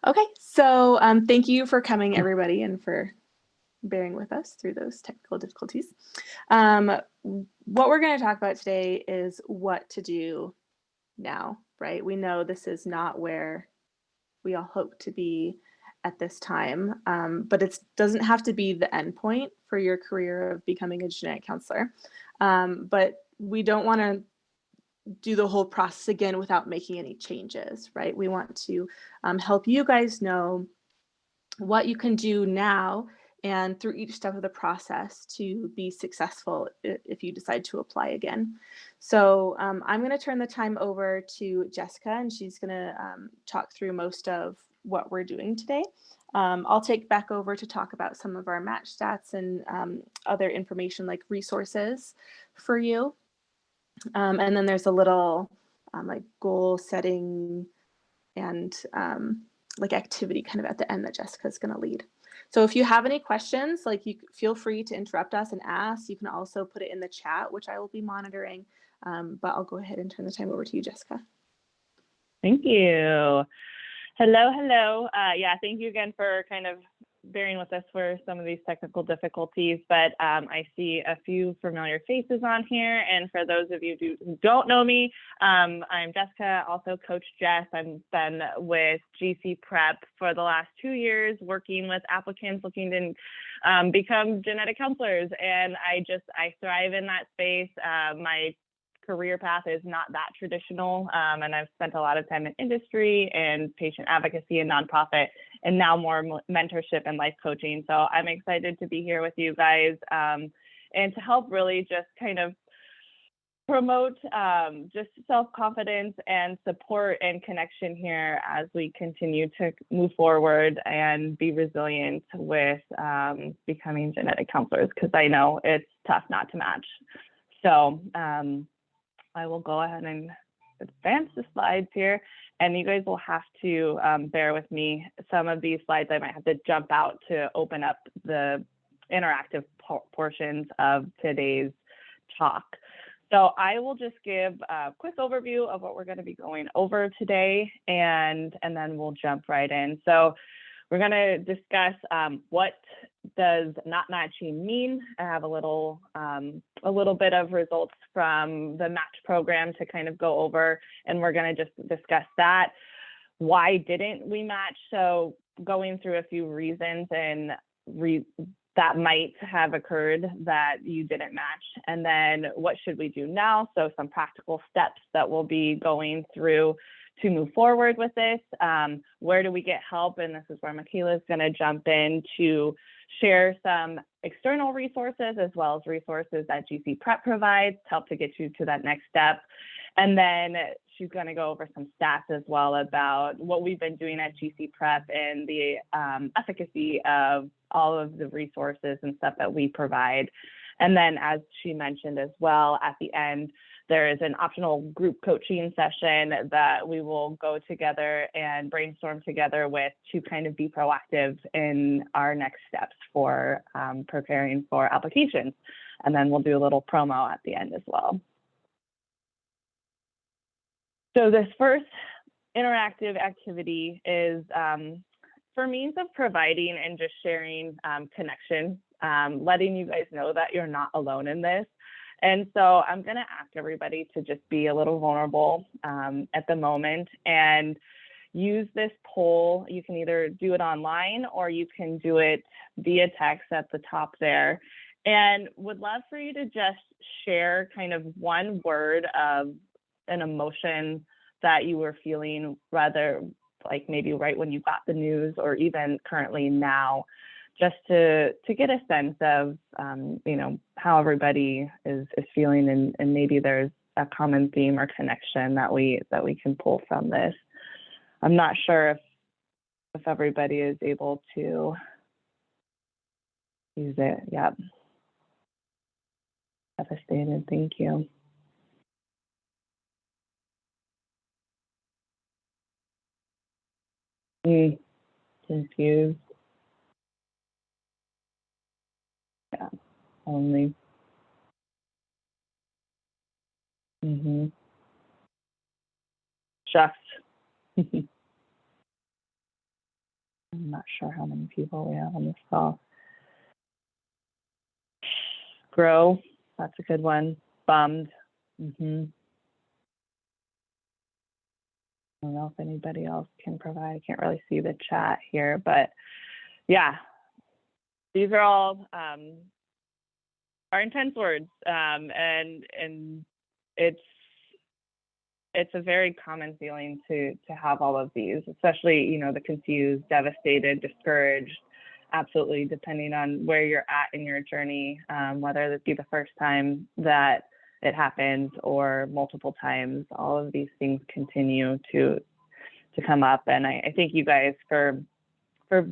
Okay, so thank you for coming, everybody, and for bearing with us through those technical difficulties. What we're going to talk about today is what to do now, right? We know this is not where we all hope to be at this time, but it doesn't have to be the end point for your career of becoming a genetic counselor. But we don't want to do the whole process again without making any changes, right? We want to help you guys know what you can do now and through each step of the process to be successful if you decide to apply again. So I'm going to turn the time over to Jessica, and she's going to talk through most of what we're doing today. I'll take back over to talk about some of our match stats and other information like resources for you. And then there's a little like goal setting and like activity kind of at the end that Jessica's going to lead. So if you have any questions, like you feel free to interrupt us and ask. You can also put it in the chat, which I will be monitoring. But I'll go ahead and turn the time over to you, Jessica. Thank you. Hello. Yeah, thank you again for kind of bearing with us for some of these technical difficulties, but I see a few familiar faces on here. And for those of you who don't know me, I'm Jessica, also Coach Jess. I've been with GC Prep for the last 2 years, working with applicants looking to become genetic counselors. And I thrive in that space. My career path is not that traditional, and I've spent a lot of time in industry and patient advocacy and nonprofit, and now more mentorship and life coaching. So I'm excited to be here with you guys and to help really just kind of promote just self-confidence and support and connection here as we continue to move forward and be resilient with becoming genetic counselors, because I know it's tough not to match. So I will go ahead and advance the slides here, and you guys will have to bear with me. Some of these slides I might have to jump out to open up the interactive portions of today's talk. So I will just give a quick overview of what we're going to be going over today, and then we'll jump right in. So we're going to discuss what does not matching mean. I have a little bit of results from the match program to kind of go over, and we're going to just discuss that. Why didn't we match? So going through a few reasons and that might have occurred that you didn't match, and then what should we do now? So some practical steps that we'll be going through to move forward with this. Where do we get help? And this is where Michaela is going to jump in to share some external resources as well as resources that GC Prep provides to help to get you to that next step. And then she's going to go over some stats as well about what we've been doing at GC Prep and the efficacy of all of the resources and stuff that we provide. And then, as she mentioned as well, at the end, there is an optional group coaching session that we will go together and brainstorm together with to kind of be proactive in our next steps for preparing for applications. And then we'll do a little promo at the end as well. So this first interactive activity is for means of providing and just sharing connection, letting you guys know that you're not alone in this. And so I'm going to ask everybody to just be a little vulnerable at the moment and use this poll. You can either do it online or you can do it via text at the top there. And would love for you to just share kind of one word of an emotion that you were feeling, rather like maybe right when you got the news or even currently now, just to get a sense of, how everybody is feeling, and maybe there's a common theme or connection that we can pull from this. I'm not sure if everybody is able to use it. Yep. Devastated. Thank you. Confused. Yeah. Only. Shocked. I'm not sure how many people we have on this call. Grow, that's a good one. Bummed. I don't know if anybody else can provide. I can't really see the chat here, but yeah, these are all our intense words, and it's a very common feeling to have all of these, especially the confused, devastated, discouraged. Absolutely, depending on where you're at in your journey, whether this be the first time that it happens or multiple times, all of these things continue to come up. And I thank you guys for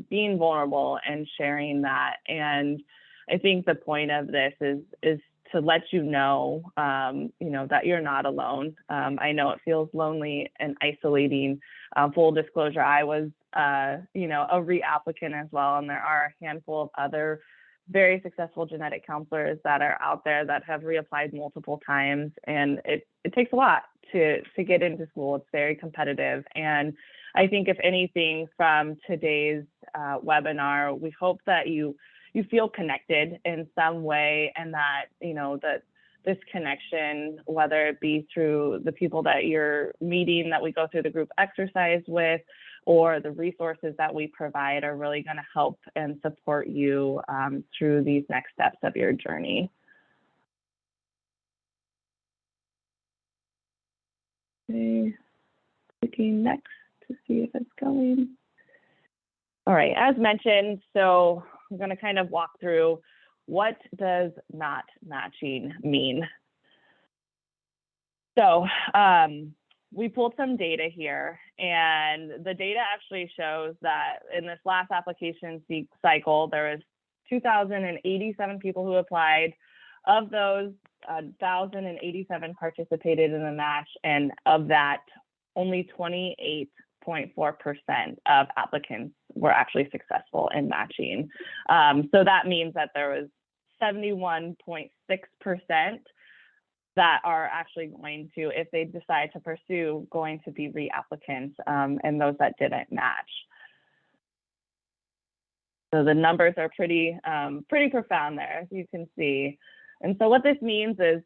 being vulnerable and sharing that. And I think the point of this is to let you know, that you're not alone. I know it feels lonely and isolating. Full disclosure, I was, a reapplicant as well, and there are a handful of other very successful genetic counselors that are out there that have reapplied multiple times, and it takes a lot to get into school. It's very competitive, and I think if anything from today's webinar, we hope that you feel connected in some way, and that that this connection, whether it be through the people that you're meeting that we go through the group exercise with, or the resources that we provide, are really going to help and support you through these next steps of your journey. Okay, clicking next to see if it's going. All right, as mentioned, so I'm going to kind of walk through, what does not matching mean? So we pulled some data here, and the data actually shows that in this last application cycle, there was 2,087 people who applied. Of those, 1,087 participated in the match, and of that, only 28.4% of applicants were actually successful in matching. So that means that there was 71.6% that are actually going to, if they decide to pursue, going to be reapplicants, and those that didn't match. So the numbers are pretty profound there, as you can see. And so what this means is,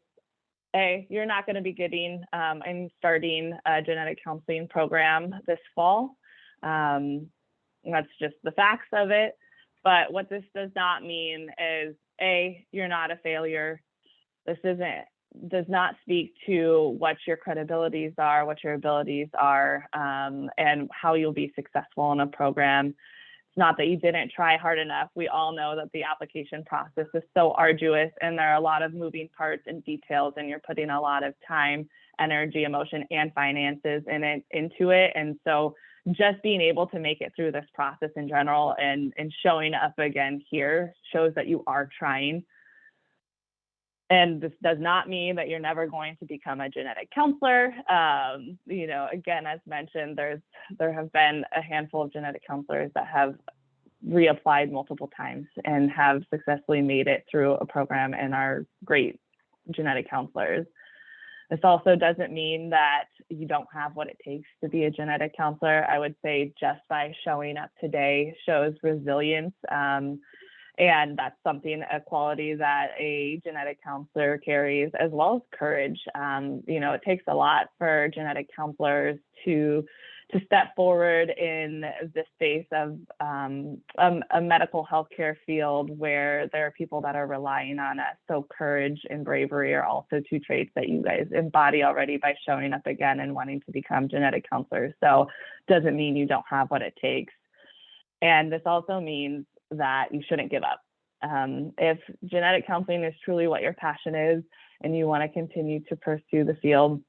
you're not going to be getting and starting a genetic counseling program this fall. That's just the facts of it. But what this does not mean is, you're not a failure. This does not speak to what your credibilities are, what your abilities are, and how you'll be successful in a program. It's not that you didn't try hard enough. We all know that the application process is so arduous, and there are a lot of moving parts and details, and you're putting a lot of time, energy, emotion, and finances into it. And so just being able to make it through this process in general and showing up again here shows that you are trying. And this does not mean that you're never going to become a genetic counselor. Again, as mentioned, there have been a handful of genetic counselors that have reapplied multiple times and have successfully made it through a program and are great genetic counselors. This also doesn't mean that you don't have what it takes to be a genetic counselor. I would say just by showing up today shows resilience. And that's a quality that a genetic counselor carries, as well as courage. It takes a lot for genetic counselors to step forward in the space of a medical healthcare field where there are people that are relying on us. So courage and bravery are also two traits that you guys embody already by showing up again and wanting to become genetic counselors. So doesn't mean you don't have what it takes. And this also means that you shouldn't give up. If genetic counseling is truly what your passion is and you want to continue to pursue the field,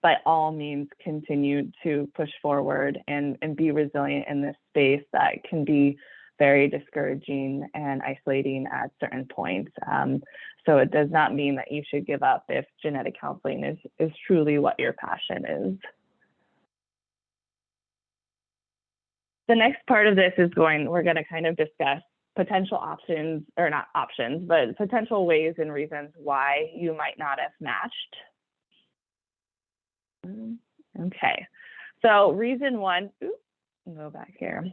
by all means, continue to push forward and be resilient in this space that can be very discouraging and isolating at certain points. So it does not mean that you should give up if genetic counseling is truly what your passion is. The next part of this we're going to kind of discuss potential options, or not options, but potential ways and reasons why you might not have matched. Okay, so reason one, go back here.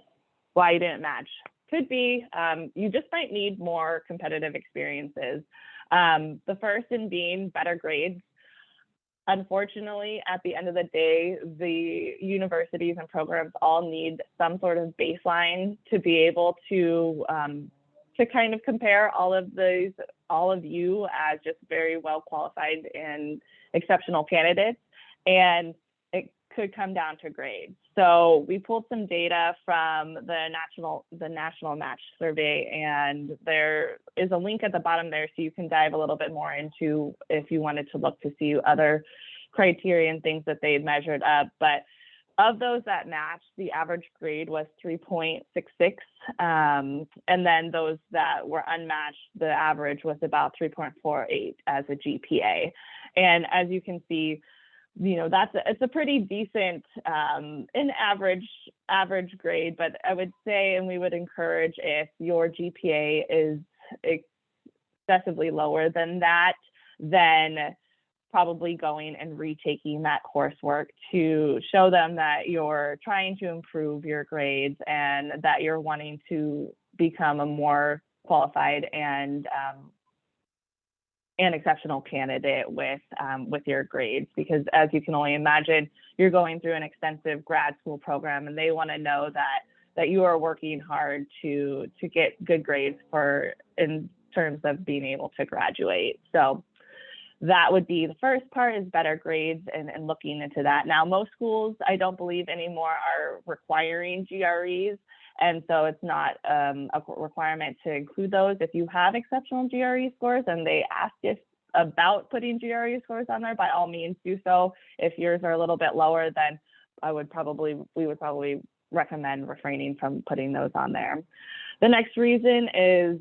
why you didn't match. Could be you just might need more competitive experiences. The first in being better grades. Unfortunately, at the end of the day, the universities and programs all need some sort of baseline to be able to kind of compare all of you as just very well qualified and exceptional candidates, and it could come down to grades. So we pulled some data from the national match survey, and there is a link at the bottom there so you can dive a little bit more into if you wanted to look to see other criteria and things that they measured up. But of those that matched, the average grade was 3.66. And then those that were unmatched, the average was about 3.48 as a GPA. And as you can see, it's a pretty decent average grade, but I would say, and we would encourage, if your GPA is excessively lower than that, then probably going and retaking that coursework to show them that you're trying to improve your grades and that you're wanting to become a more qualified and exceptional candidate with your grades. Because as you can only imagine, you're going through an extensive grad school program, and they want to know that you are working hard to get good grades in terms of being able to graduate. So that would be the first part, is better grades and looking into that. Now, most schools, I don't believe anymore, are requiring GREs. And so it's not a requirement to include those. If you have exceptional GRE scores and they ask about putting GRE scores on there, by all means do so. If yours are a little bit lower, then we would probably recommend refraining from putting those on there. The next reason is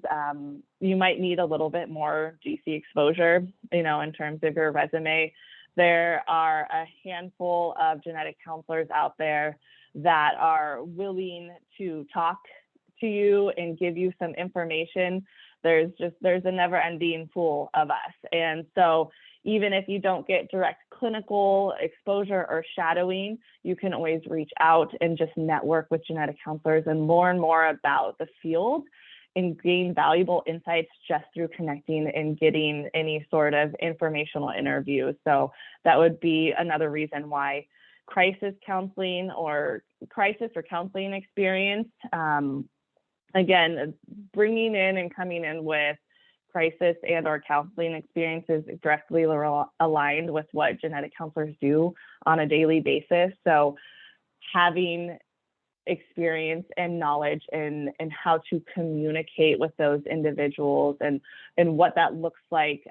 you might need a little bit more GC exposure, in terms of your resume. There are a handful of genetic counselors out there that are willing to talk to you and give you some information. There's a never-ending pool of us. And so even if you don't get direct clinical exposure or shadowing, you can always reach out and just network with genetic counselors and learn more about the field and gain valuable insights just through connecting and getting any sort of informational interview. So that would be another reason why crisis counseling or counseling experience, again, bringing in and coming in with crisis and or counseling experiences directly aligned with what genetic counselors do on a daily basis. So having experience and knowledge in how to communicate with those individuals and what that looks like,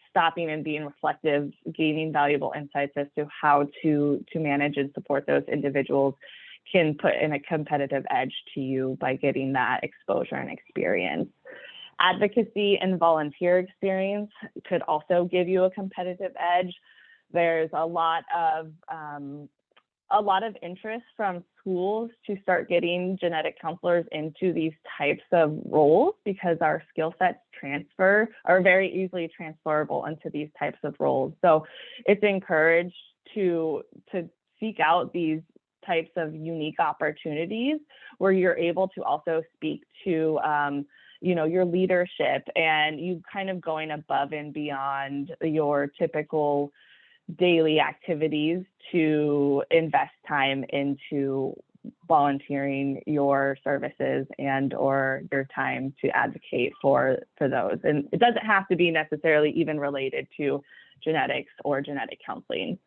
stopping and being reflective, gaining valuable insights as to how to manage and support those individuals can put in a competitive edge to you by getting that exposure and experience. Advocacy and volunteer experience could also give you a competitive edge. There's a lot of interest from schools to start getting genetic counselors into these types of roles because our skill sets are very easily transferable into these types of roles. So it's encouraged to seek out these types of unique opportunities where you're able to also speak to your leadership and you kind of going above and beyond your typical daily activities to invest time into volunteering your services and or your time to advocate for those. And it doesn't have to be necessarily even related to genetics or genetic counseling.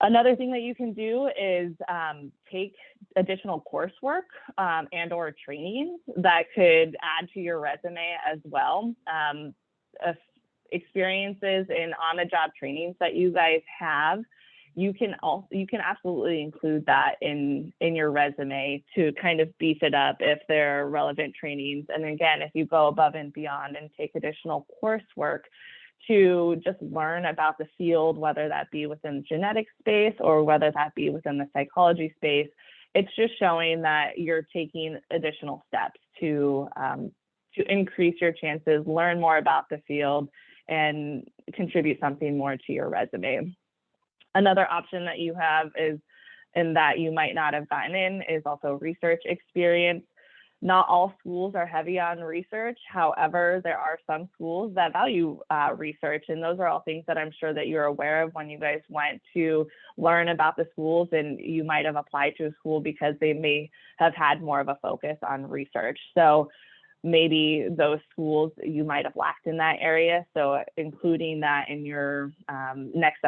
Another thing that you can do is take additional coursework and or training that could add to your resume as well. Experiences in on-the-job trainings that you guys have, you can absolutely include that in your resume to kind of beef it up if there are relevant trainings. And again, if you go above and beyond and take additional coursework to just learn about the field, whether that be within the genetic space or whether that be within the psychology space, it's just showing that you're taking additional steps to increase your chances, learn more about the field, and contribute something more to your resume. Another option that you have is and that you might not have gotten in is also research experience. Not all schools are heavy on research. However, there are some schools that value research, and those are all things that I'm sure that you're aware of when you guys went to learn about the schools, and you might have applied to a school because they may have had more of a focus on research. So maybe those schools you might have lacked in that area. So including that in your next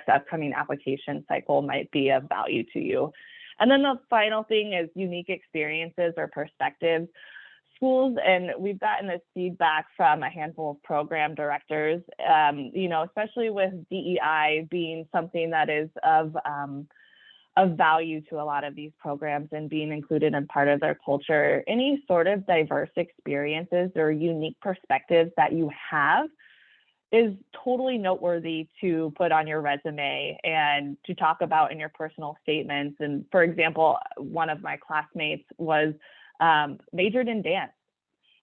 upcoming application cycle might be of value to you. And then the final thing is unique experiences or perspectives. Schools, and we've gotten this feedback from a handful of program directors, especially with DEI being something that is of value to a lot of these programs and being included in part of their culture. Any sort of diverse experiences or unique perspectives that you have is totally noteworthy to put on your resume and to talk about in your personal statements. And for example, one of my classmates was majored in dance,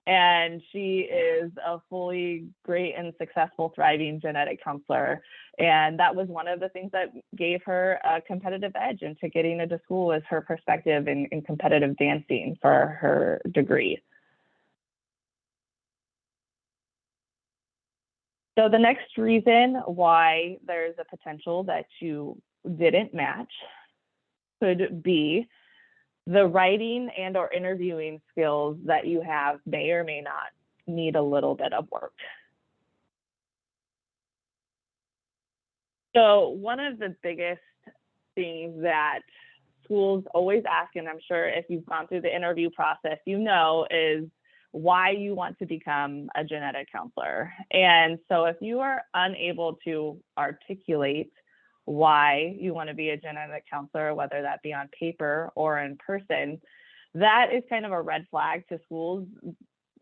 and she is a fully great and successful, thriving genetic counselor. And that was one of the things that gave her a competitive edge into getting into school, was her perspective in competitive dancing for her degree. So the next reason why there's a potential that you didn't match could be the writing and or interviewing skills that you have may or may not need a little bit of work. So one of the biggest things that schools always ask, and I'm sure if you've gone through the interview process, is why you want to become a genetic counselor. And so if you are unable to articulate why you want to be a genetic counselor, whether that be on paper or in person, that is kind of a red flag to schools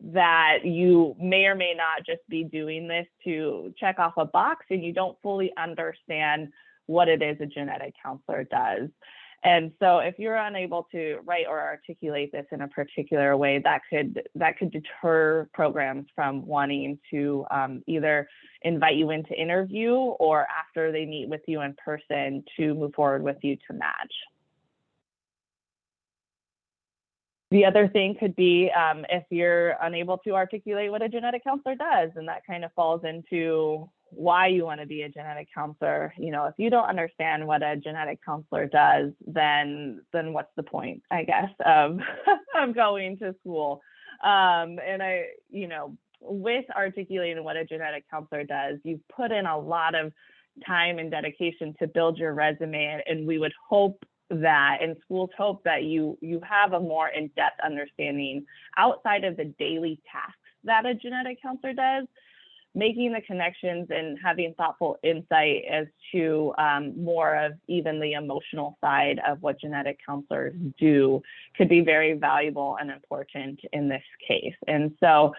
that you may or may not just be doing this to check off a box and you don't fully understand what it is a genetic counselor does. And so if you're unable to write or articulate this in a particular way, that could deter programs from wanting to either invite you into interview or after they meet with you in person to move forward with you to match. The other thing could be if you're unable to articulate what a genetic counselor does, and that kind of falls into why you want to be a genetic counselor. If you don't understand what a genetic counselor does, then what's the point, I guess, of going to school? With articulating what a genetic counselor does, you've put in a lot of time and dedication to build your resume, and we would hope that, and schools hope that you have a more in-depth understanding outside of the daily tasks that a genetic counselor does, making the connections and having thoughtful insight as to more of even the emotional side of what genetic counselors do could be very valuable and important in this case. And so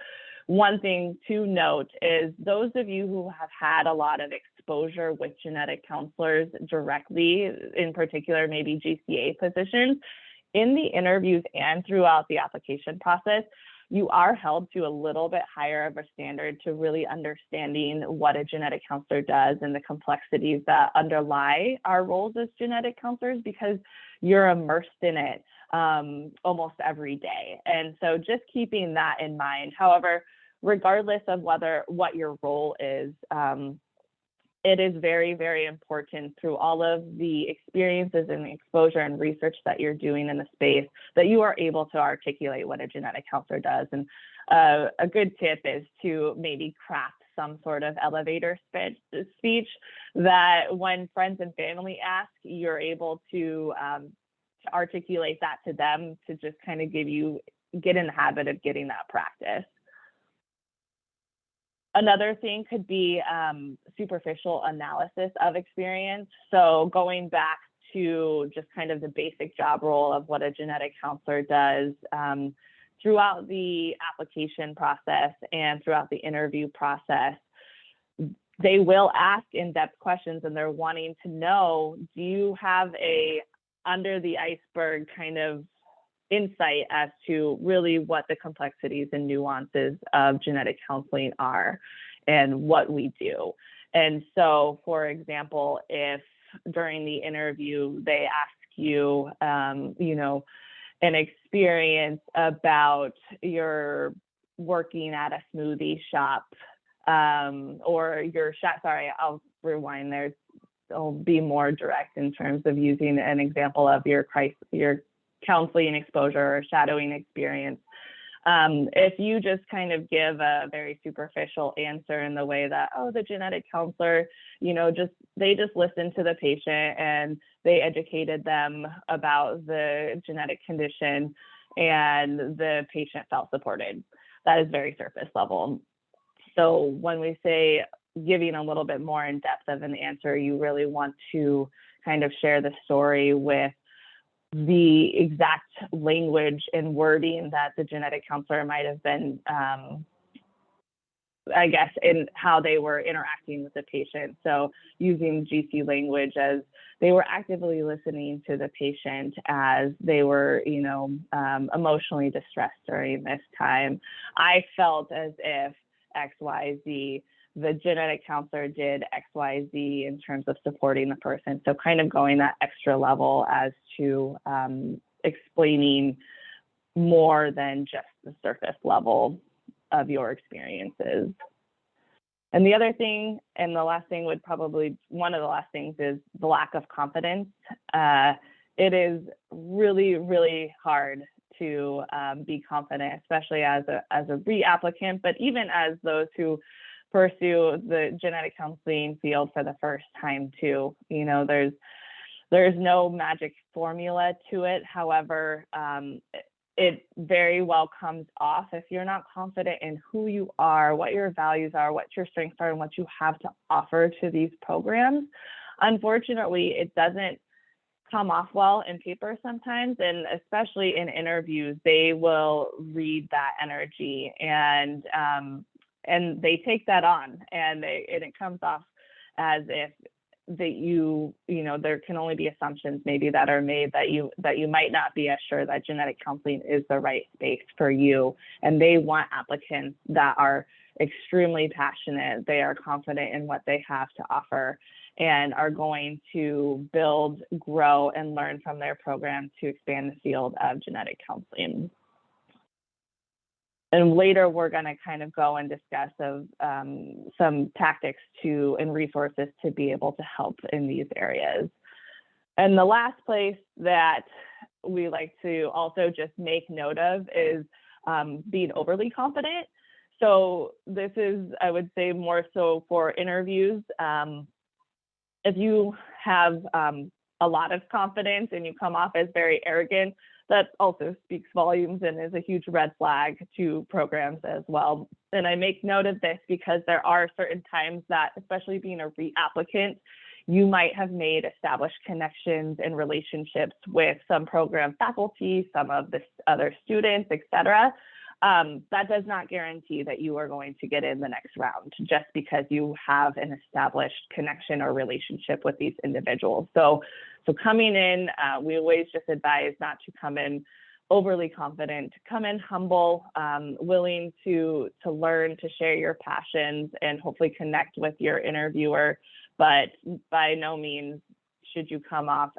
one thing to note is those of you who have had a lot of exposure with genetic counselors directly, in particular, maybe GCA positions, in the interviews and throughout the application process, you are held to a little bit higher of a standard to really understanding what a genetic counselor does and the complexities that underlie our roles as genetic counselors, because you're immersed in it almost every day. And so just keeping that in mind. However, regardless of what your role is, it is very, very important through all of the experiences and the exposure and research that you're doing in the space that you are able to articulate what a genetic counselor does. And a good tip is to maybe craft some sort of elevator speech that when friends and family ask, you're able to articulate that to them, to just kind of get in the habit of getting that practice. Another thing could be superficial analysis of experience. So going back to just kind of the basic job role of what a genetic counselor does throughout the application process and throughout the interview process, they will ask in-depth questions, and they're wanting to know, do you have a under the iceberg kind of insight as to really what the complexities and nuances of genetic counseling are and what we do. And so, for example, if during the interview they ask you, you know, an experience about your working at a smoothie shop, or your shop, sorry, I'll rewind there. I'll be more direct in terms of using an example of your counseling exposure or shadowing experience. If you just kind of give a very superficial answer in the way that, oh, the genetic counselor, you know, they just listened to the patient and they educated them about the genetic condition and the patient felt supported. That is very surface level. So when we say giving a little bit more in depth of an answer, you really want to kind of share the story with the exact language and wording that the genetic counselor might have been, I guess, in how they were interacting with the patient. So using GC language as they were actively listening to the patient as they were, you know, emotionally distressed during this time. I felt as if XYZ, the genetic counselor did XYZ in terms of supporting the person. So kind of going that extra level as to explaining more than just the surface level of your experiences. And the other thing, and the last thing would probably, one of the last things is the lack of confidence. It is really, really hard to be confident, especially as a reapplicant, but even as those who pursue the genetic counseling field for the first time too. You know, there's no magic formula to it. However, it very well comes off if you're not confident in who you are, what your values are, what your strengths are, and what you have to offer to these programs. Unfortunately, it doesn't come off well in paper sometimes, and especially in interviews, they will read that energy and they take that on, and it comes off as if that you know, there can only be assumptions maybe that are made that you might not be as sure that genetic counseling is the right space for you. And they want applicants that are extremely passionate, they are confident in what they have to offer, and are going to build, grow, and learn from their program to expand the field of genetic counseling. And later, we're going to kind of go and discuss some tactics and resources to be able to help in these areas. And the last place that we like to also just make note of is being overly confident. So this is, I would say, more so for interviews. If you have a lot of confidence and you come off as very arrogant, that also speaks volumes and is a huge red flag to programs as well. And I make note of this because there are certain times that, especially being a reapplicant, you might have made established connections and relationships with some program faculty, some of the other students, et cetera. That does not guarantee that you are going to get in the next round just because you have an established connection or relationship with these individuals. So coming in, we always just advise not to come in overly confident, come in humble, willing to learn, to share your passions, and hopefully connect with your interviewer. But by no means should you come off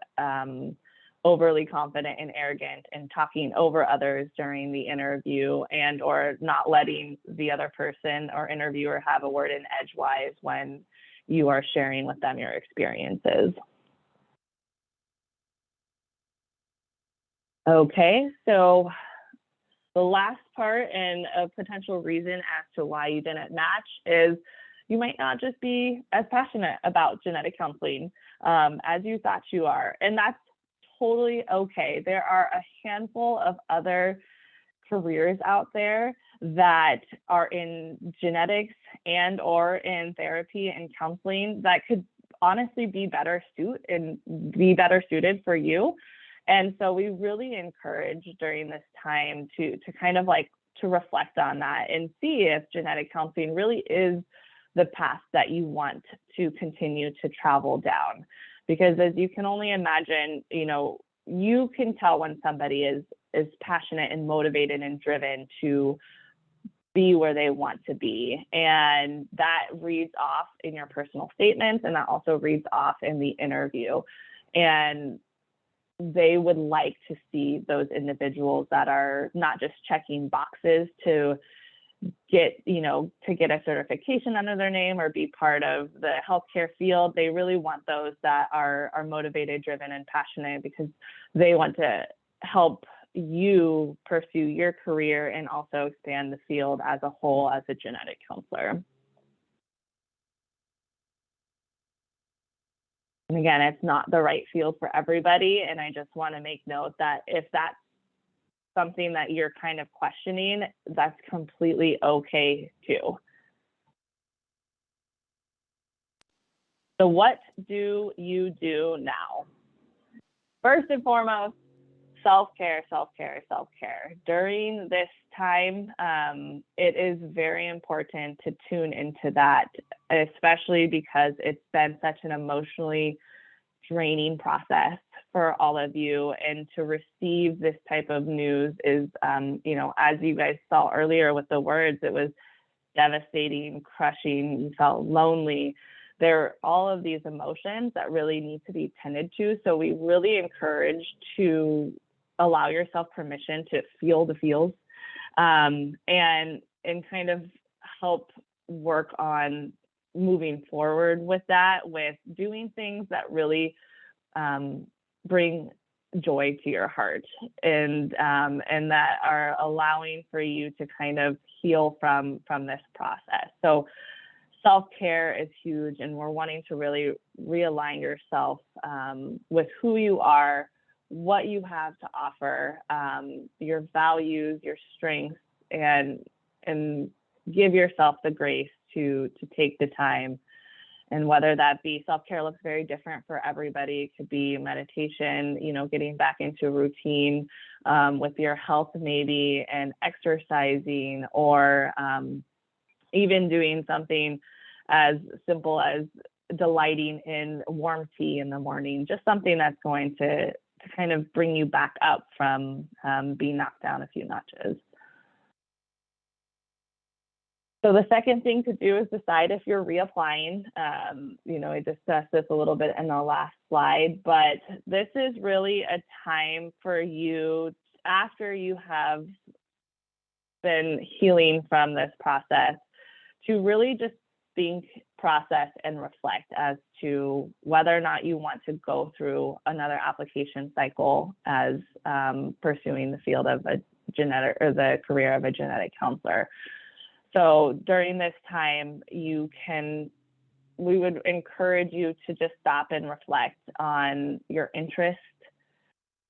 overly confident and arrogant and talking over others during the interview, and or not letting the other person or interviewer have a word in edgewise when you are sharing with them your experiences. Okay, so the last part and a potential reason as to why you didn't match is you might not just be as passionate about genetic counseling as you thought you are, and that's totally okay. There are a handful of other careers out there that are in genetics and or in therapy and counseling that could honestly be better suited for you. And so we really encourage during this time to kind of like to reflect on that and see if genetic counseling really is the path that you want to continue to travel down. Because as you can only imagine, you know, you can tell when somebody is passionate and motivated and driven to be where they want to be. And that reads off in your personal statements, and that also reads off in the interview. And they would like to see those individuals that are not just checking boxes to get a certification under their name or be part of the healthcare field. They really want those that are motivated, driven, and passionate, because they want to help you pursue your career and also expand the field as a whole as a genetic counselor. And again, it's not the right field for everybody. And I just want to make note that if that's something that you're kind of questioning, that's completely okay too. So what do you do now? First and foremost, self-care, self-care, self-care. During this time, it is very important to tune into that, especially because it's been such an emotionally draining process for all of you. And to receive this type of news is, as you guys saw earlier with the words, it was devastating, crushing, you felt lonely. There are all of these emotions that really need to be tended to. So we really encourage to allow yourself permission to feel the feels, and kind of help work on moving forward with that, with doing things that really bring joy to your heart, and that are allowing for you to kind of heal from this process. So self-care is huge, and we're wanting to really realign yourself with who you are, what you have to offer, your values, your strengths, and give yourself the grace to take the time. And whether that be, self-care looks very different for everybody. It could be meditation, getting back into routine with your health maybe, and exercising, or even doing something as simple as delighting in warm tea in the morning, just something that's going to kind of bring you back up from being knocked down a few notches. So the second thing to do is decide if you're reapplying. I discussed this a little bit in the last slide, but this is really a time for you, after you have been healing from this process, to really just think, process, and reflect as to whether or not you want to go through another application cycle as pursuing the field of a genetic, or the career of a genetic counselor. So during this time, we would encourage you to just stop and reflect on your interests,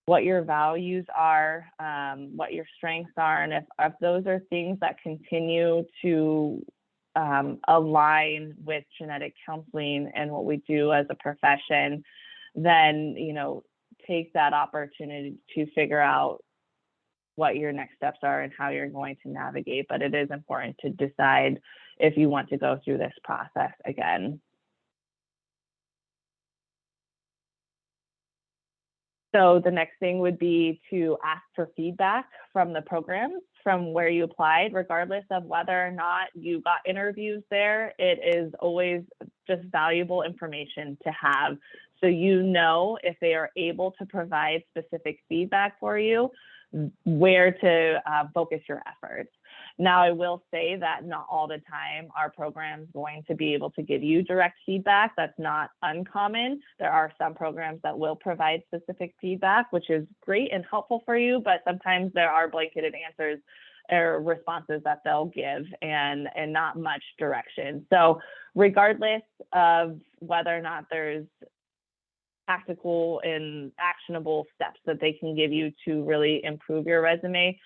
what your values are, what your strengths are, and if those are things that continue to align with genetic counseling and what we do as a profession, then take that opportunity to figure out what your next steps are and how you're going to navigate. But it is important to decide if you want to go through this process again. So the next thing would be to ask for feedback from the programs from where you applied, regardless of whether or not you got interviews there. It is always just valuable information to have, so if they are able to provide specific feedback for you, where to focus your efforts. Now, I will say that not all the time are programs going to be able to give you direct feedback. That's not uncommon. There are some programs that will provide specific feedback, which is great and helpful for you, but sometimes there are blanketed answers or responses that they'll give, and not much direction. So regardless of whether or not there's tactical and actionable steps that they can give you to really improve your resume,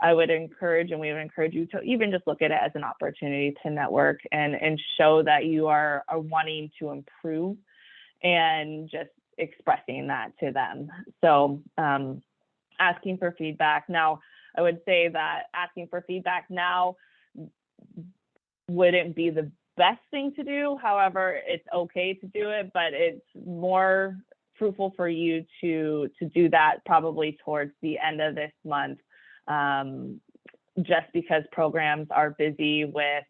we would encourage you to even just look at it as an opportunity to network and show that you are wanting to improve, and just expressing that to them. So asking for feedback. Now, I would say that asking for feedback now wouldn't be the best thing to do. However, it's okay to do it, but it's more fruitful for you to do that probably towards the end of this month, just because programs are busy with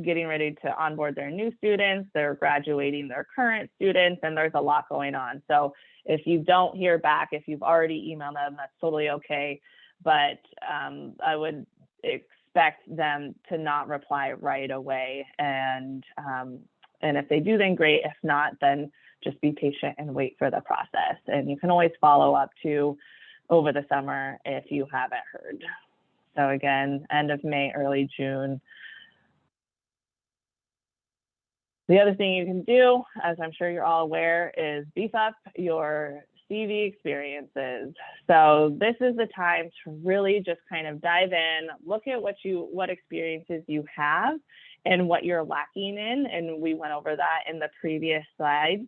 getting ready to onboard their new students, they're graduating their current students, and there's a lot going on. So if you don't hear back, if you've already emailed them, that's totally okay. But I would expect them to not reply right away. And if they do, then great. If not, then just be patient and wait for the process. And you can always follow up too over the summer if you haven't heard. So again, end of May, early June. The other thing you can do, as I'm sure you're all aware, is beef up your CV experiences. So this is the time to really just kind of dive in, look at what experiences you have and what you're lacking in. And we went over that in the previous slides,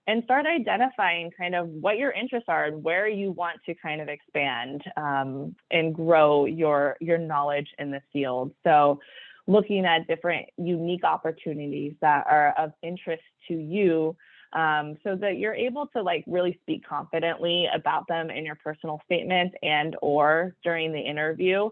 and start identifying kind of what your interests are and where you want to kind of expand and grow your knowledge in the field. So looking at different unique opportunities that are of interest to you, so that you're able to like really speak confidently about them in your personal statement and or during the interview.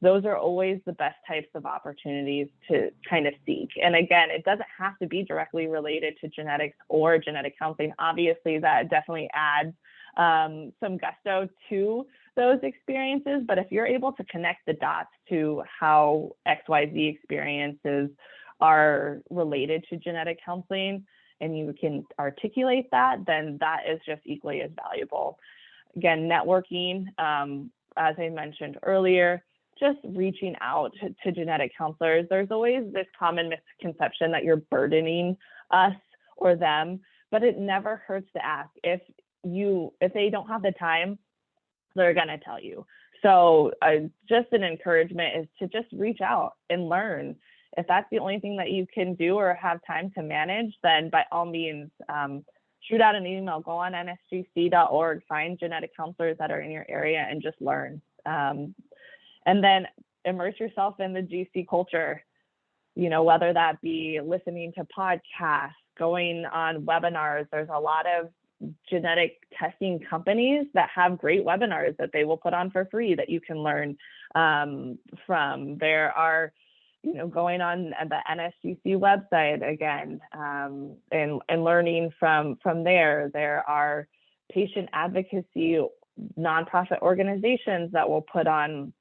Those are always the best types of opportunities to kind of seek. And again, it doesn't have to be directly related to genetics or genetic counseling. Obviously, that definitely adds some gusto to those experiences. But if you're able to connect the dots to how XYZ experiences are related to genetic counseling, and you can articulate that, then that is just equally as valuable. Again, networking, as I mentioned earlier, just reaching out to genetic counselors. There's always this common misconception that you're burdening us or them, but it never hurts to ask. If they don't have the time, they're gonna tell you. So just an encouragement is to just reach out and learn. If that's the only thing that you can do or have time to manage, then by all means, shoot out an email, go on nsgc.org, find genetic counselors that are in your area and just learn. And then immerse yourself in the GC culture, whether that be listening to podcasts, going on webinars. There's a lot of genetic testing companies that have great webinars that they will put on for free that you can learn from. There are, going on the NSGC website again, and learning from there. There are patient advocacy nonprofit organizations that will put on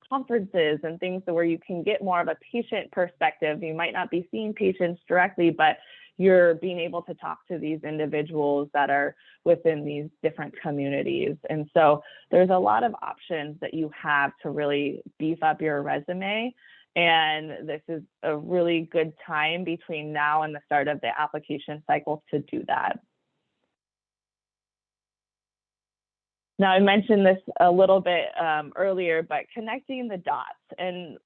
conferences and things where you can get more of a patient perspective. You might not be seeing patients directly, but you're being able to talk to these individuals that are within these different communities. And so there's a lot of options that you have to really beef up your resume. And this is a really good time between now and the start of the application cycle to do that. Now, I mentioned this a little bit earlier, but connecting the dots. And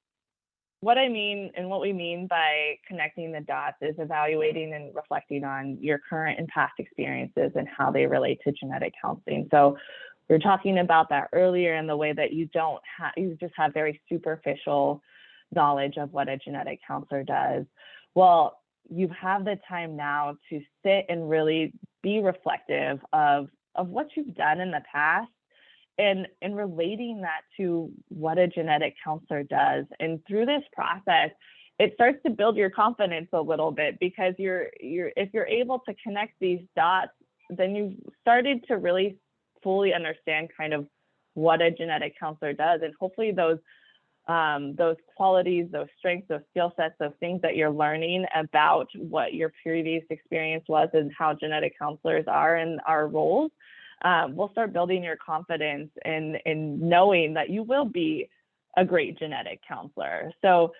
what we mean by connecting the dots is evaluating and reflecting on your current and past experiences and how they relate to genetic counseling. So we were talking about that earlier in the way that you just have very superficial knowledge of what a genetic counselor does. Well, you have the time now to sit and really be reflective of what you've done in the past and relating that to what a genetic counselor does. And through this process, it starts to build your confidence a little bit, because if you're able to connect these dots, then you've started to really fully understand kind of what a genetic counselor does. And hopefully those qualities, those strengths, those skill sets, those things that you're learning about what your previous experience was and how genetic counselors are and our roles, will start building your confidence in knowing that you will be a great genetic counselor. So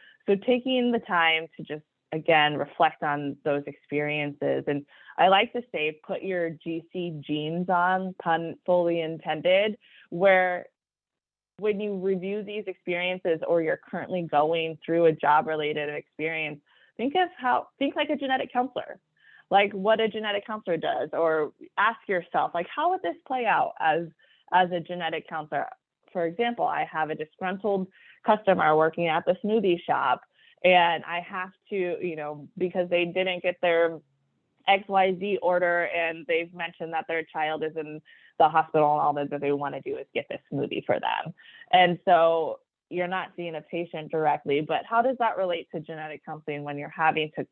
taking the time to just, again, reflect on those experiences. And I like to say, put your GC jeans on, pun fully intended, where when you review these experiences or you're currently going through a job-related experience, think like a genetic counselor, like what a genetic counselor does, or ask yourself, like, how would this play out as a genetic counselor? For example, I have a disgruntled customer working at the smoothie shop, and I have to, because they didn't get their XYZ order and they've mentioned that their child is in the hospital and all that they want to do is get this smoothie for them. And so you're not seeing a patient directly, but how does that relate to genetic counseling when you're having to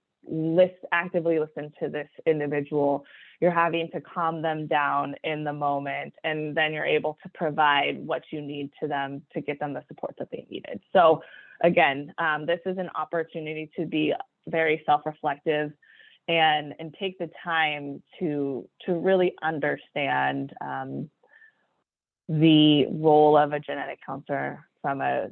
actively listen to this individual? You're having to calm them down in the moment, and then you're able to provide what you need to them to get them the support that they needed. So again, this is an opportunity to be very self-reflective and take the time to really understand the role of a genetic counselor from a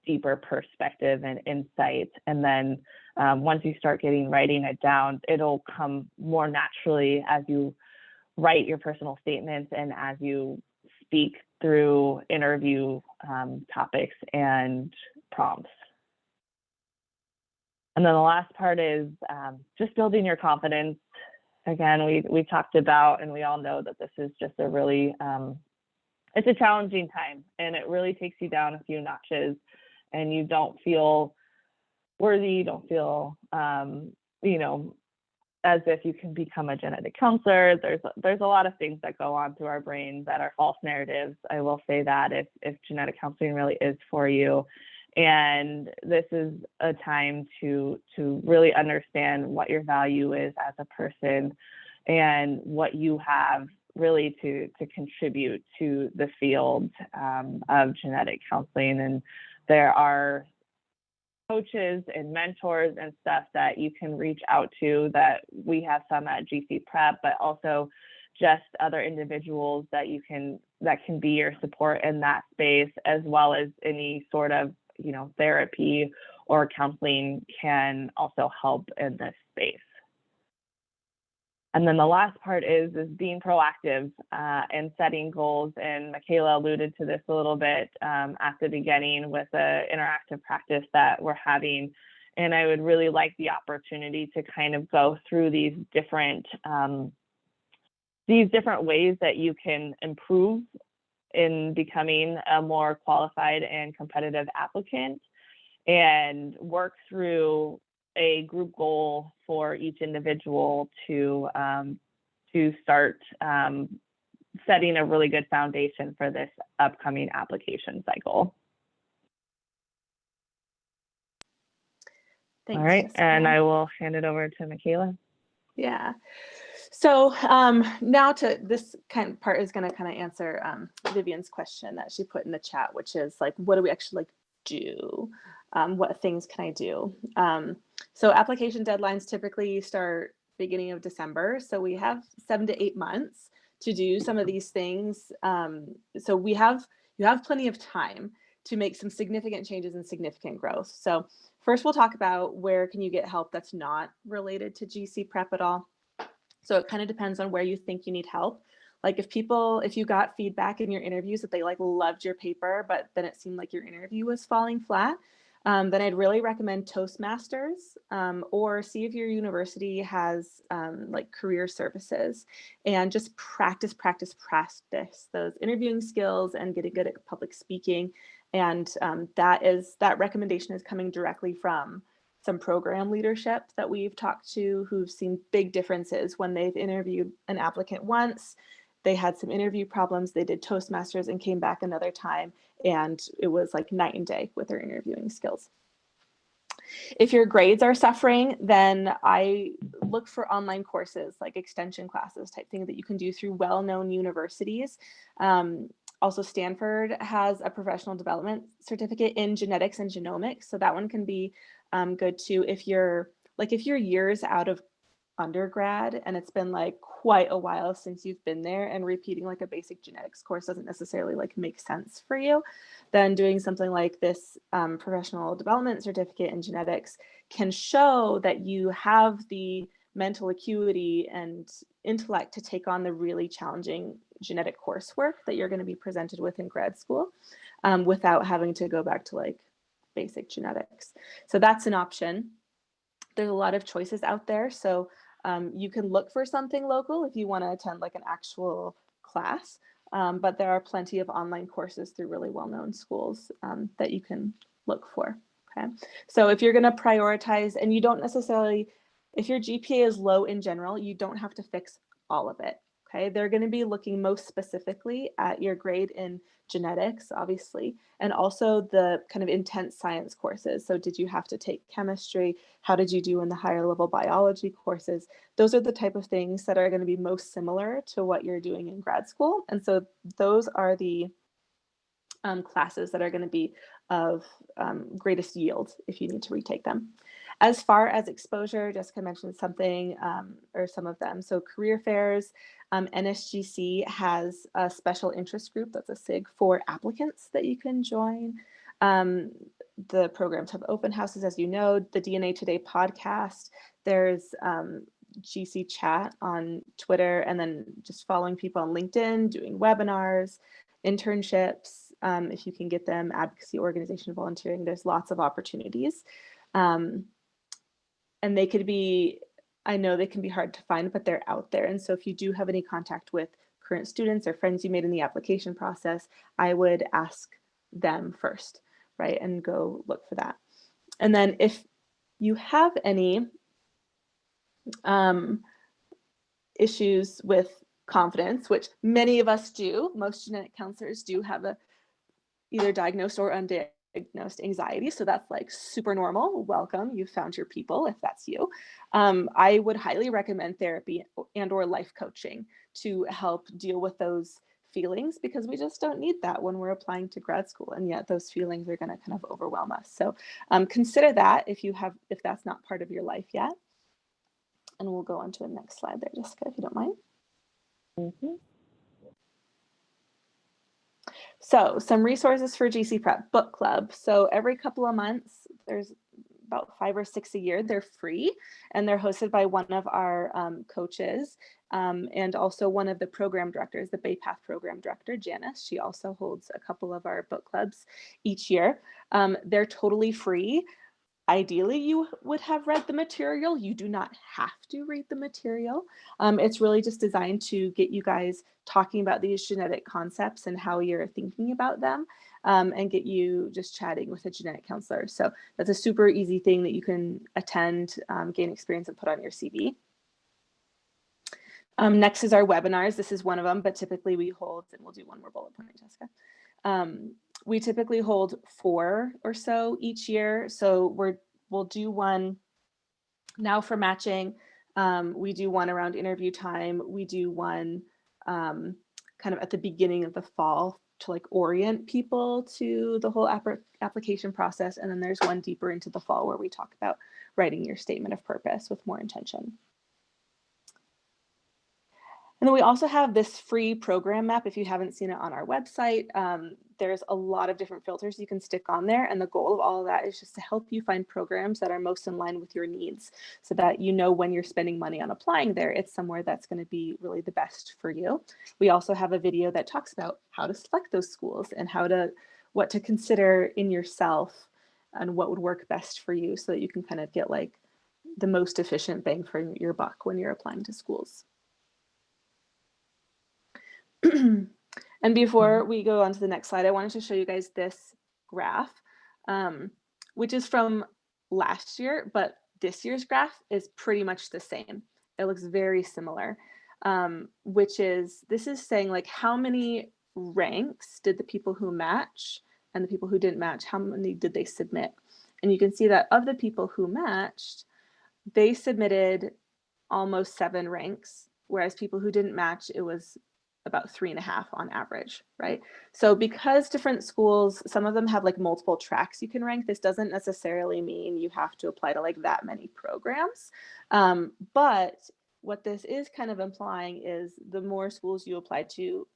deeper perspective and insight. And then once you start writing it down, it'll come more naturally as you write your personal statements and as you speak through interview topics and prompts. And then the last part is just building your confidence. Again, we talked about, and we all know that this is just a really, it's a challenging time, and it really takes you down a few notches, and you don't feel worthy, you don't feel, you know, as if you can become a genetic counselor. There's a lot of things that go on through our brain that are false narratives. I will say that if genetic counseling really is for you. And this is a time to really understand what your value is as a person and what you have really to contribute to the field of genetic counseling. And there are coaches and mentors and stuff that you can reach out to, that we have some at GC Prep, but also just other individuals that can be your support in that space, as well as any sort of, you know, therapy or counseling can also help in this space. And then the last part is being proactive and setting goals. And Michaela alluded to this a little bit at the beginning with the interactive practice that we're having. And I would really like the opportunity to kind of go through these different ways that you can improve in becoming a more qualified and competitive applicant, and work through a group goal for each individual to start setting a really good foundation for this upcoming application cycle. Thanks, all right, Jessica. And I will hand it over to Michaela. Yeah. So now to this kind of part is going to kind of answer Vivian's question that she put in the chat, which is like, what do we actually do? What things can I do? So application deadlines typically start beginning of December. So we have 7 to 8 months to do some of these things. So you have plenty of time to make some significant changes and significant growth. So first we'll talk about where can you get help that's not related to GC Prep at all. So it kind of depends on where you think you need help. Like if you got feedback in your interviews that they loved your paper, but then it seemed like your interview was falling flat, then I'd really recommend Toastmasters, or see if your university has career services, and just practice those interviewing skills and getting good at public speaking. And that recommendation is coming directly from some program leadership that we've talked to who've seen big differences when they've interviewed an applicant once. They had some interview problems, they did Toastmasters and came back another time, and it was like night and day with their interviewing skills. If your grades are suffering, then I look for online courses like extension classes type thing that you can do through well-known universities. Also, Stanford has a professional development certificate in genetics and genomics, so that one can be good too. If you're years out of undergrad and it's been like quite a while since you've been there, and repeating like a basic genetics course doesn't necessarily make sense for you, then doing something like this professional development certificate in genetics can show that you have the mental acuity and intellect to take on the really challenging genetic coursework that you're going to be presented with in grad school, without having to go back to basic genetics. So that's an option. There's a lot of choices out there. So you can look for something local if you want to attend an actual class, but there are plenty of online courses through really well-known schools that you can look for. Okay. So if you're going to prioritize, and you don't necessarily, if your GPA is low in general, you don't have to fix all of it. Okay, they're going to be looking most specifically at your grade in genetics, obviously, and also the kind of intense science courses. So did you have to take chemistry? How did you do in the higher level biology courses? Those are the type of things that are going to be most similar to what you're doing in grad school. And so those are the classes that are going to be of greatest yield if you need to retake them. As far as exposure, Jessica mentioned something or some of them. So career fairs, NSGC has a special interest group that's a SIG for applicants that you can join. The programs have open houses, as you know, the DNA Today podcast, there's GC chat on Twitter, and then just following people on LinkedIn, doing webinars, internships, if you can get them, advocacy, organization, volunteering, there's lots of opportunities. And they could be, I know they can be hard to find, but they're out there. And so if you do have any contact with current students or friends you made in the application process, I would ask them first, right? And go look for that. And then if you have any issues with confidence, which many of us do, most genetic counselors do have a either diagnosed or undiagnosed anxiety. So that's like super normal. Welcome, you found your people if that's you. I would highly recommend therapy and or life coaching to help deal with those feelings, because we just don't need that when we're applying to grad school, and yet those feelings are going to kind of overwhelm us. So consider that if that's not part of your life yet. And we'll go on to the next slide there, Jessica, if you don't mind. Mm-hmm. So some resources for GC Prep Book Club. So every couple of months, there's about 5 or 6 a year. They're free, and they're hosted by one of our coaches and also one of the program directors, the Bay Path program director, Janice. She also holds a couple of our book clubs each year. They're totally free. Ideally, you would have read the material. You do not have to read the material. It's really just designed to get you guys talking about these genetic concepts and how you're thinking about them, and get you just chatting with a genetic counselor. So that's a super easy thing that you can attend, gain experience, and put on your CV. Next is our webinars. This is one of them, but typically we hold, and we'll do one more bullet point, Jessica. We typically hold 4 or so each year. So we'll do one now for matching. We do one around interview time. We do one kind of at the beginning of the fall to like orient people to the whole application process. And then there's one deeper into the fall where we talk about writing your statement of purpose with more intention. And then we also have this free program map. If you haven't seen it on our website, there's a lot of different filters you can stick on there. And the goal of all of that is just to help you find programs that are most in line with your needs, so that you know when you're spending money on applying there, it's somewhere that's going to be really the best for you. We also have a video that talks about how to select those schools and what to consider in yourself and what would work best for you, so that you can kind of get like the most efficient bang for your buck when you're applying to schools. And before we go on to the next slide, I wanted to show you guys this graph, which is from last year, but this year's graph is pretty much the same. It looks very similar, this is saying like how many ranks did the people who match and the people who didn't match, how many did they submit? And you can see that of the people who matched, they submitted almost 7 ranks, whereas people who didn't match, it was about 3.5 on average, right? So because different schools, some of them have like multiple tracks you can rank, this doesn't necessarily mean you have to apply to like that many programs. But what this is kind of implying is the more schools you apply to,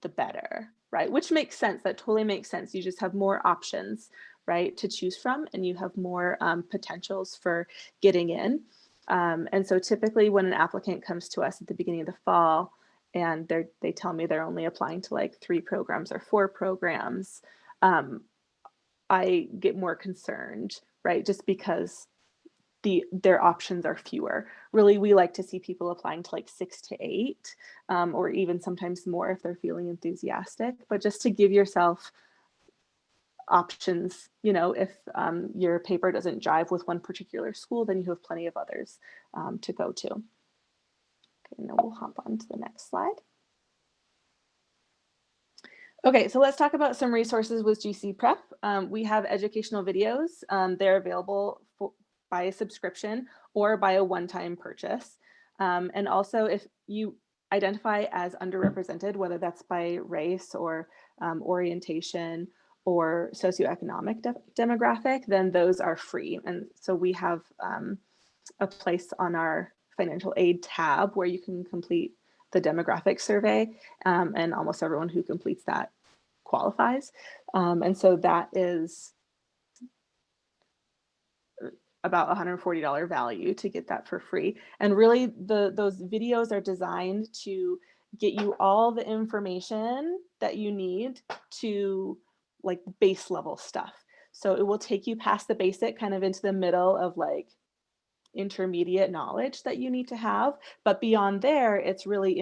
the better, right? Which makes sense. That totally makes sense. You just have more options, right, to choose from, and you have more potentials for getting in. And so typically when an applicant comes to us at the beginning of the fall, and they tell me they're only applying to like 3 programs or 4 programs, I get more concerned, right? Just because their options are fewer. Really, we like to see people applying to like 6 to 8, or even sometimes more if they're feeling enthusiastic, but just to give yourself options, if your paper doesn't jive with one particular school, then you have plenty of others to go to. Okay, and then we'll hop on to the next slide. Okay, so let's talk about some resources with GC Prep. We have educational videos. They're available by a subscription or by a one-time purchase. And also if you identify as underrepresented, whether that's by race or orientation or socioeconomic demographic, then those are free. And so we have a place on our financial aid tab where you can complete the demographic survey, and almost everyone who completes that qualifies. And so that is about $140 value to get that for free. And really those videos are designed to get you all the information that you need to like base level stuff. So it will take you past the basic kind of into the middle of like intermediate knowledge that you need to have, but beyond there it's really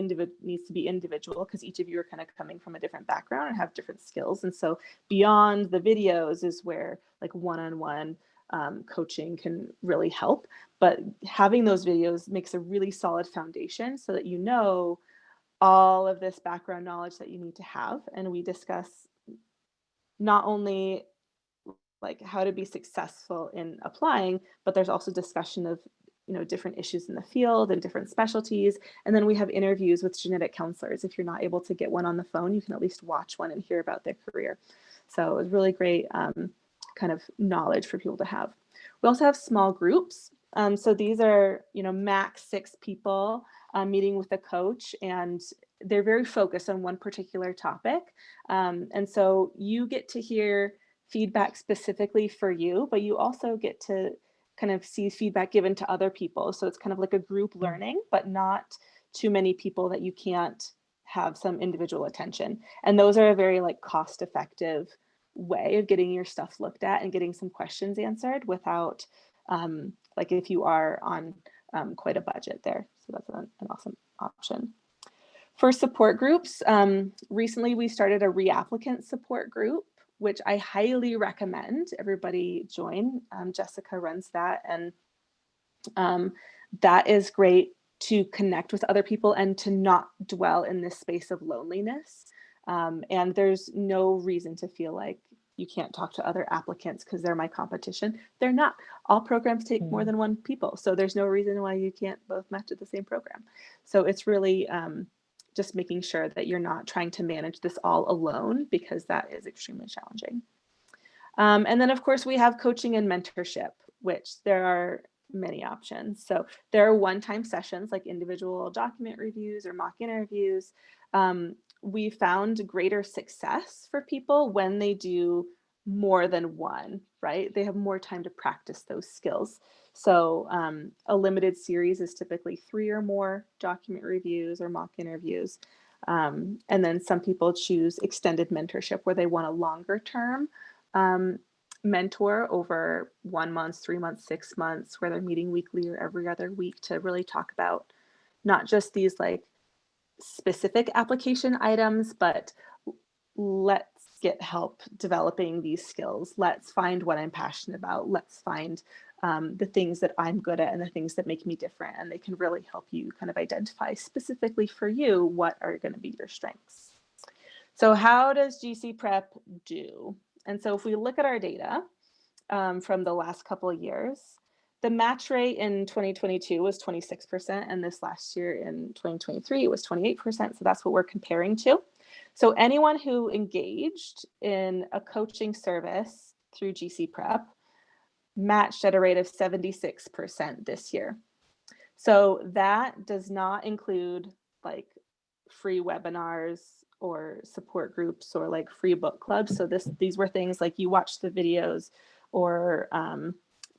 needs to be individual because each of you are kind of coming from a different background and have different skills. And so beyond the videos is where like one-on-one coaching can really help, but having those videos makes a really solid foundation so that you know all of this background knowledge that you need to have. And we discuss not only like how to be successful in applying, but there's also discussion of, you know, different issues in the field and different specialties. And then we have interviews with genetic counselors. If you're not able to get one on the phone, you can at least watch one and hear about their career. So it's really great kind of knowledge for people to have. We also have small groups. So these are, you know, max 6 people meeting with a coach, and they're very focused on one particular topic. And so you get to hear feedback specifically for you, but you also get to kind of see feedback given to other people. So it's kind of like a group learning, but not too many people that you can't have some individual attention. And those are a very like cost-effective way of getting your stuff looked at and getting some questions answered without like if you are on quite a budget there. So that's an awesome option. For support groups, recently we started a reapplicant support group, which I highly recommend everybody join. Jessica runs that, and that is great to connect with other people and to not dwell in this space of loneliness. And there's no reason to feel like you can't talk to other applicants because they're my competition. They're not. All programs take more than one people, so there's no reason why you can't both match at the same program. So it's really just making sure that you're not trying to manage this all alone, because that is extremely challenging. And then of course we have coaching and mentorship, which there are many options. So there are one-time sessions like individual document reviews or mock interviews. We found greater success for people when they do more than one, right? They have more time to practice those skills. So a limited series is typically 3 or more document reviews or mock interviews. And then some people choose extended mentorship where they want a longer term mentor over 1 month, 3 months, 6 months, where they're meeting weekly or every other week to really talk about not just these like specific application items, but let's get help developing these skills. Let's find what I'm passionate about. Let's find the things that I'm good at and the things that make me different. And they can really help you kind of identify specifically for you what are going to be your strengths. So how does GC Prep do? And so if we look at our data from the last couple of years, the match rate in 2022 was 26%, and this last year in 2023 it was 28%. So that's what we're comparing to. So anyone who engaged in a coaching service through GC Prep matched at a rate of 76% this year. So that does not include like free webinars or support groups or like free book clubs. So these were things like you watched the videos or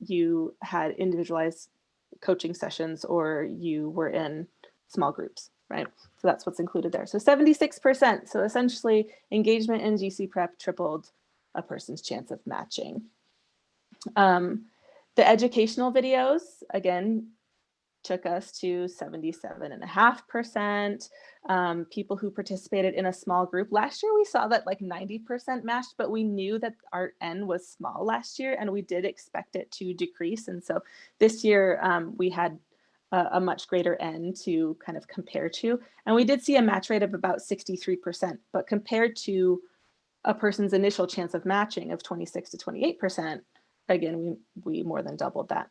you had individualized coaching sessions or you were in small groups, right? So that's what's included there. So 76%. So essentially engagement in GC Prep tripled a person's chance of matching. The educational videos, again, took us to 77.5%. People who participated in a small group. Last year, we saw that like 90% matched, but we knew that our N was small last year and we did expect it to decrease. And so this year we had a much greater N to kind of compare to. And we did see a match rate of about 63%, but compared to a person's initial chance of matching of 26 to 28%, again, we more than doubled that.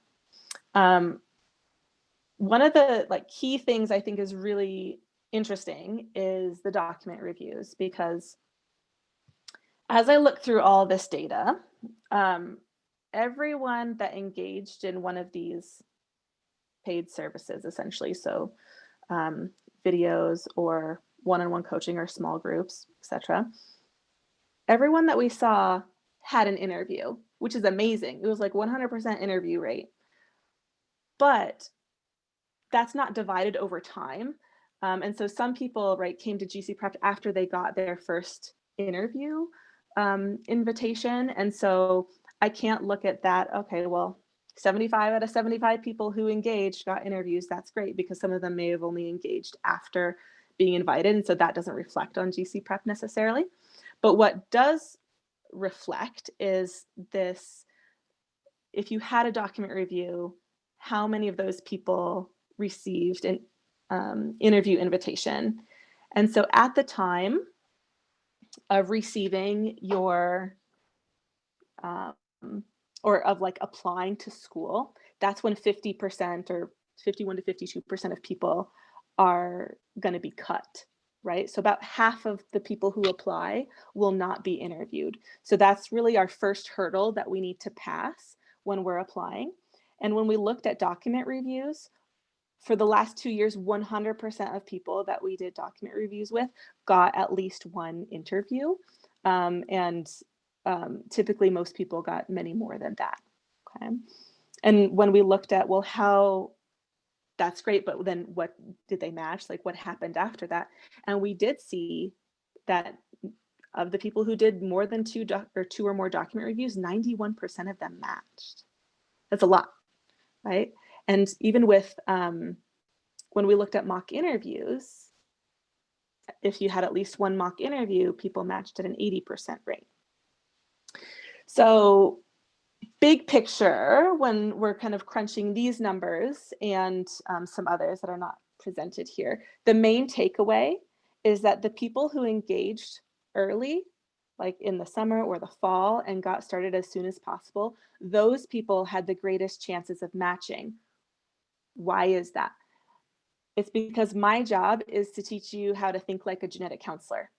One of the key things I think is really interesting is the document reviews, because as I look through all this data, everyone that engaged in one of these paid services, essentially, so videos or one-on-one coaching or small groups, etc., everyone that we saw had an interview, which is amazing. It was like 100% interview rate, but that's not divided over time. And so some people, came to GC Prep after they got their first interview invitation. And so I can't look at that, okay, well, 75 out of 75 people who engaged got interviews. That's great, because some of them may have only engaged after being invited. And so that doesn't reflect on GC Prep necessarily. But what does reflect is this: if you had a document review, how many of those people received an interview invitation? And so at the time of receiving your or of applying to school, that's when 50% or 51 to 52% of people are going to be cut, right? So about half of the people who apply will not be interviewed. So that's really our first hurdle that we need to pass when we're applying. And when we looked at document reviews, for the last 2 years, 100% of people that we did document reviews with got at least one interview. Typically most people got many more than that. Okay. And when we looked at, well, how, that's great, but then what did they match? What happened after that? And we did see that of the people who did more than two or more document reviews, 91% of them matched. That's a lot, right? And even with, when we looked at mock interviews, if you had at least one mock interview, people matched at an 80% rate. So big picture, when we're kind of crunching these numbers and some others that are not presented here, the main takeaway is that the people who engaged early, like in the summer or the fall, and got started as soon as possible, those people had the greatest chances of matching. Why is that? It's because my job is to teach you how to think like a genetic counselor,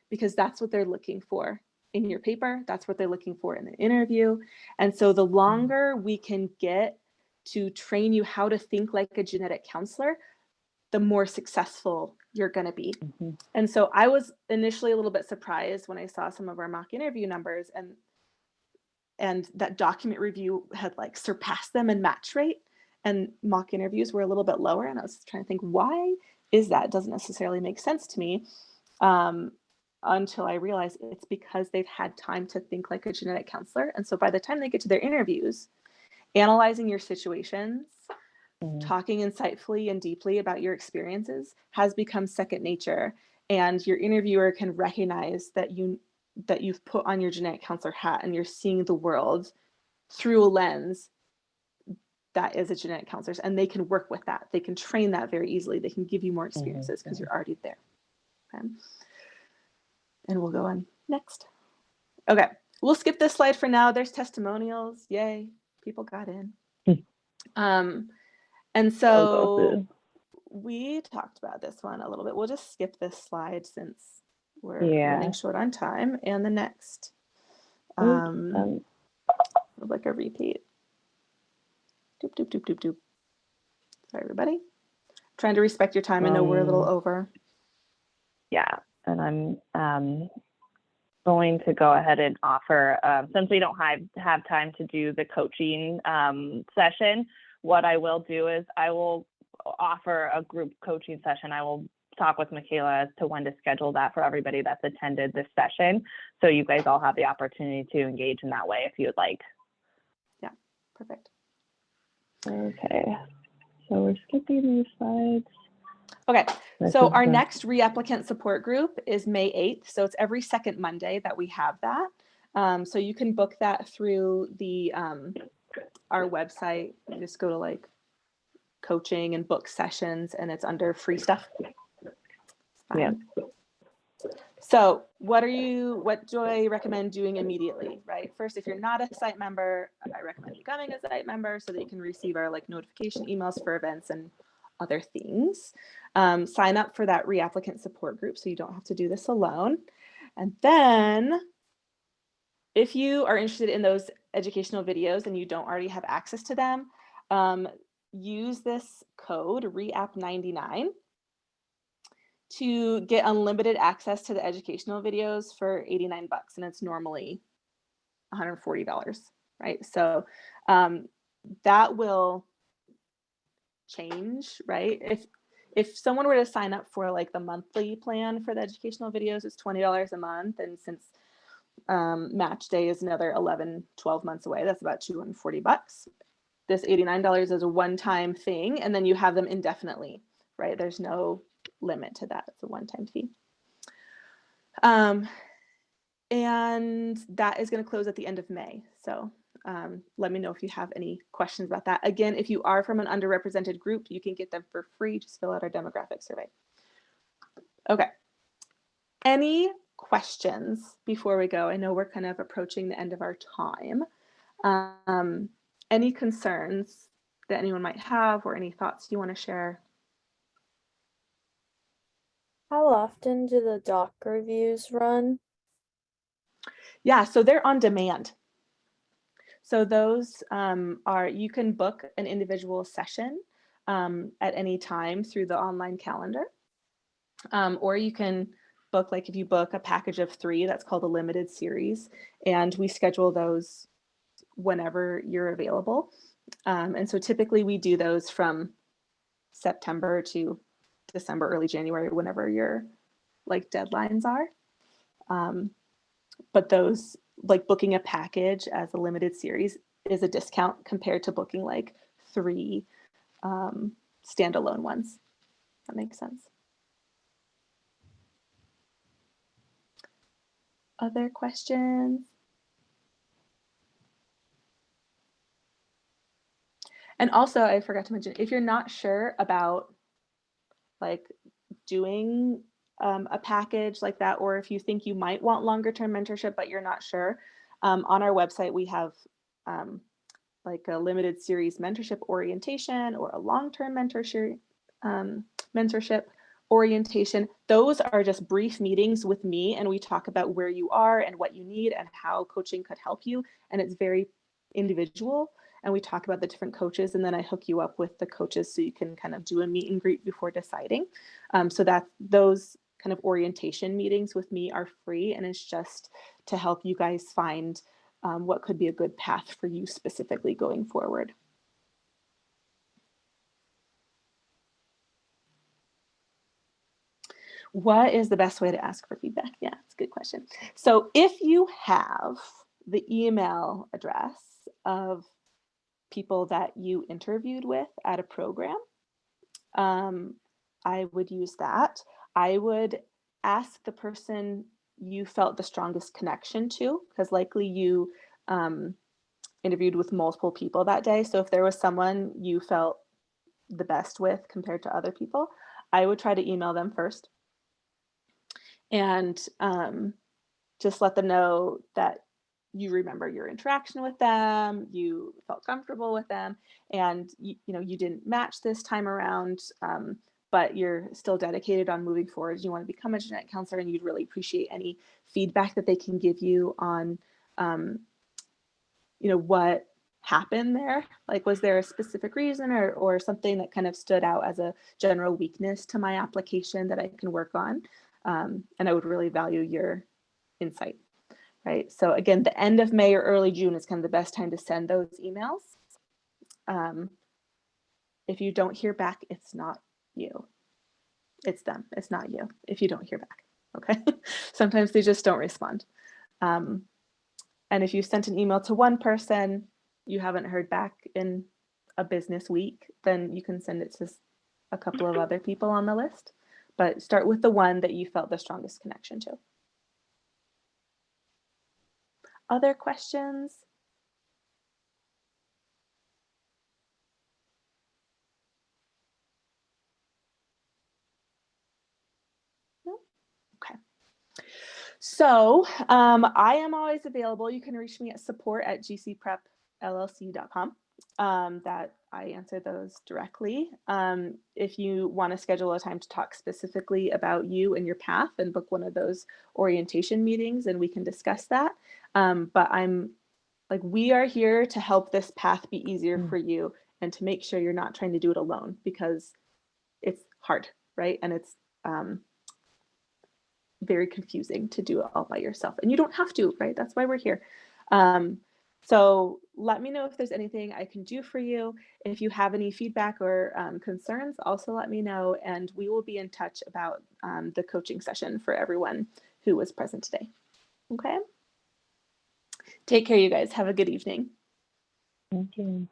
because that's what they're looking for in your paper. That's what they're looking for in the interview. And so the longer we can get to train you how to think like a genetic counselor, the more successful you're going to be. Mm-hmm. And so I was initially a little bit surprised when I saw some of our mock interview numbers and that document review had surpassed them in match rate, and mock interviews were a little bit lower. And I was trying to think, why is that? It doesn't necessarily make sense to me. Until I realized it's because they've had time to think like a genetic counselor. And so by the time they get to their interviews, analyzing your situations, talking insightfully and deeply about your experiences has become second nature. And your interviewer can recognize that you've put on your genetic counselor hat and you're seeing the world through a lens that is a genetic counselor's, and they can work with that. They can train that very easily. They can give you more experiences because you're already there. Okay. And we'll go on next. Okay, we'll skip this slide for now. There's testimonials. Yay, people got in. And so we talked about this one a little bit. We'll just skip this slide since we're running short on time. And the next, like a repeat. Doop, doop, doop, doop, doop. Sorry, everybody. Trying to respect your time. I know we're a little over. Yeah, and I'm going to go ahead and offer, since we don't have time to do the coaching session, what I will do is I will offer a group coaching session. I will talk with Michaela as to when to schedule that for everybody that's attended this session. So you guys all have the opportunity to engage in that way if you would like. Yeah, perfect. Okay, so we're skipping these slides. Okay, so our next reapplicant support group is May 8th. So it's every second Monday that we have that. So you can book that through the our website. You just go to coaching and book sessions, and it's under free stuff. Yeah. So what do I recommend doing immediately, right? First, if you're not a site member, I recommend becoming a site member so that you can receive our like notification emails for events and other things. Sign up for that reapplicant support group so you don't have to do this alone. And then if you are interested in those educational videos and you don't already have access to them, use this code REAP99 to get unlimited access to the educational videos for 89 bucks, and it's normally $140, right? So that will change, right? If someone were to sign up for like the monthly plan for the educational videos, it's $20 a month, and since match day is another 12 months away, that's about 240 bucks. This $89 is a one-time thing, and then you have them indefinitely, right? There's no limit to that. It's a one-time fee. And that is going to close at the end of May. So let me know if you have any questions about that. Again, if you are from an underrepresented group, you can get them for free. Just fill out our demographic survey. Okay. Any questions before we go? I know we're kind of approaching the end of our time. Any concerns that anyone might have or any thoughts you want to share? How often do the doc reviews run? Yeah, so they're on demand. So those you can book an individual session at any time through the online calendar. Or you can book, like if you book a package of 3, that's called a limited series, and we schedule those whenever you're available. And so typically we do those from September to December, early January, whenever your like deadlines are. But those, like booking a package as a limited series is a discount compared to booking like 3 standalone ones. That makes sense. Other questions? And also, I forgot to mention, if you're not sure about like doing a package like that, or if you think you might want longer term mentorship, but you're not sure, on our website, we have like a limited series mentorship orientation or a long-term mentorship orientation. Those are just brief meetings with me, and we talk about where you are and what you need and how coaching could help you. And it's very individual. And we talk about the different coaches, and then I hook you up with the coaches so you can kind of do a meet and greet before deciding. So that those kind of orientation meetings with me are free, and it's just to help you guys find what could be a good path for you specifically going forward. What is the best way to ask for feedback? Yeah, it's a good question. So if you have the email address of people that you interviewed with at a program, I would use that. I would ask the person you felt the strongest connection to, because likely you interviewed with multiple people that day. So if there was someone you felt the best with compared to other people, I would try to email them first and just let them know that you remember your interaction with them, you felt comfortable with them, and you know you didn't match this time around, but you're still dedicated on moving forward. You want to become a genetic counselor, and you'd really appreciate any feedback that they can give you on, you know, what happened there. Like, was there a specific reason or something that kind of stood out as a general weakness to my application that I can work on? And I would really value your insight. Right. So again, the end of May or early June is kind of the best time to send those emails. If you don't hear back, it's not you. It's them. It's not you if you don't hear back. Okay. Sometimes they just don't respond. And if you sent an email to one person, you haven't heard back in a business week, then you can send it to a couple of other people on the list. But start with the one that you felt the strongest connection to. Other questions? Okay. So I am always available. You can reach me at support@gcprepllc.com. That I answer those directly. If you want to schedule a time to talk specifically about you and your path and book one of those orientation meetings, and we can discuss that. But we are here to help this path be easier for you and to make sure you're not trying to do it alone, because it's hard, right? And it's very confusing to do it all by yourself, and you don't have to, right? That's why we're here. So let me know if there's anything I can do for you. If you have any feedback or concerns, also let me know, and we will be in touch about the coaching session for everyone who was present today. Okay? Take care, you guys. Have a good evening. Thank you.